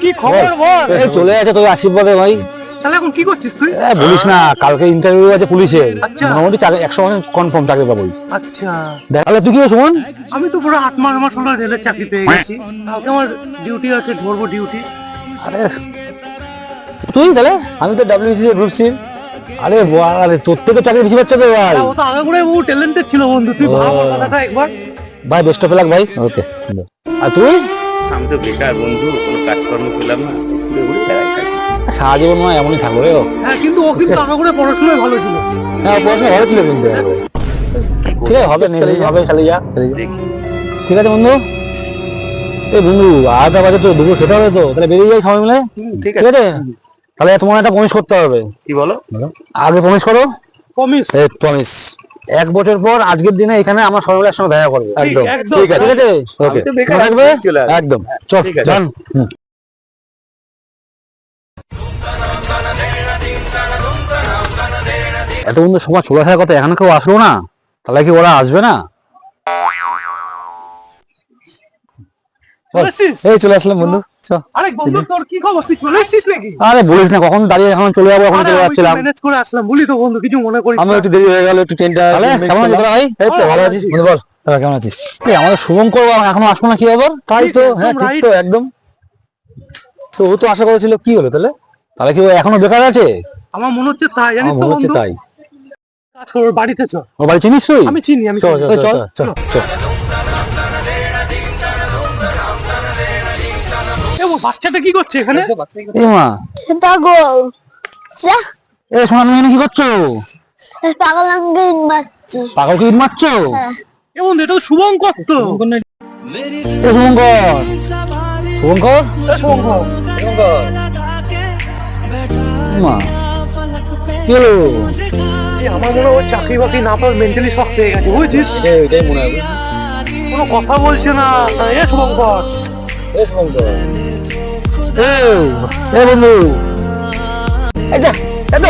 কি খবর বল? এই চলে আছে তোর আশীর্বাদে ভাই। তাহলে এখন কি করছিস তুই? বলিস না, কালকে ইন্টারভিউ আছে পুলিশের, আচ্ছা। মোটামুটি 100% কনফার্ম চাকরি পাবো। আচ্ছা, তাহলে তুই কি সুমন? আমি তো পুরো 8 মাস হলো রেলের চাকরি পেয়ে গেছি। কালকে আমার ডিউটি আছে, ধরবো ডিউটি। আরে তুই তাহলে? আমি তো WBC গ্রুপ সি। আরে আরে তোর থেকে চাকরি বেশি পাচ্ছে তো ভাই। ও তো আগে করে বহু ট্যালেন্টেড ছিল বন্ধু, তুই ভাব ওর কথাটা একবার। ভাই বেস্ট অফ লাক ভাই। ওকে। আর তুই? আমি তো বেকার বন্ধু, কোনো কাজকর্ম পেলাম না, ঘুরে ঘুরে বেড়াই থাকি। সারা জীবন নয় এমনই থাকবো রে। হ্যাঁ, কিন্তু ও কিন্তু আগে করে পড়াশোনায় ভালো ছিল। হ্যাঁ পড়াশোনা ভালো ছিল কিন্তু। ঠিক আছে, হবে হবে, চালিয়ে যা। দেখি। ঠিক আছে বন্ধু। এই বন্ধু 8টা বাজে তো, দুপুর খেতে হবে তো, তাহলে বেরিয়ে যাই সবাই মিলে। ঠিক ঠিক আছে, তাহলে তোমার একটা প্রমিস করতে হবে। কি বলো? আগে প্রমিস করো। প্রমিস? এই প্রমিস 1 বছর পর আজকের দিনে এখানে আমরা সবাই মিলে একসঙ্গে দেখা করবো। একদম। ঠিক আছে, ঠিক আছে, ওকে আমি তো বেকার থাকবে চলে আসবো। একদম। চল ঠিক আছে। যান। এত বন্ধু সময় চলে আসার কথা, এখন কেউ আসলো না, তাহলে কি ওরা আসবে না? চলে এসছিস? এই চলে আসলাম বন্ধু। আরে বন্ধু, তোর কি খবর? তুই চলে এসছিস নাকি? আরে বলিস না, কখন দাঁড়িয়ে এখন চলে যাবো, এখন আরে চলে আমি যাচ্ছিলাম। ম্যানেজ করে আসলাম, বলি তো বন্ধু, কিছু মনে করিস আমার না। একটু দেরি হয়ে গেল, একটু ট্রেনটা। কেমন আছিস ভাই? এই তো ভালো আছিস বন্ধু, বল তোরা কেমন আছিস? এই আমাদের শুভঙ্কর এখনো আসবো না, কি আবার? তাই তো, হ্যাঁ ঠিক তো, একদম। তো ও তো আশা করেছিল, কি হলো তাহলে? তাহলে কি ও এখনো বেকার আছে? আমার মনে হচ্ছে তাই, জানিস আমার তো মনে হচ্ছে বন্ধু। তাই। কাজ কর, বাড়িতে চল। ও বাড়ি চিনিস তুই? আমি চিনি, আমি চল চিনি। চল চল চল। এ ও বাচ্চাটা কি করছে এখানে? এ মা, পাগল এ সোনা তুমি এখানে কি করছো? পাগল আঙ্গে মারছি। পাগলকে ইট মারছো? এ বন্ধু, এটা তো শুভঙ্কর তো। এ শুভঙ্কর, শুভঙ্কর, শুভঙ্কর। মা কি হলো? এই আমার মনে হয় চাকরি বাকরি না পাওয়ার মেন্টালি শক পেয়ে গেছে, বুঝছিস? এটাই মনে হয়। কোনো কথা বলছে না। এ শুভঙ্কর, এ শুভঙ্কর, এ বন্ধু, এই যা, এই তো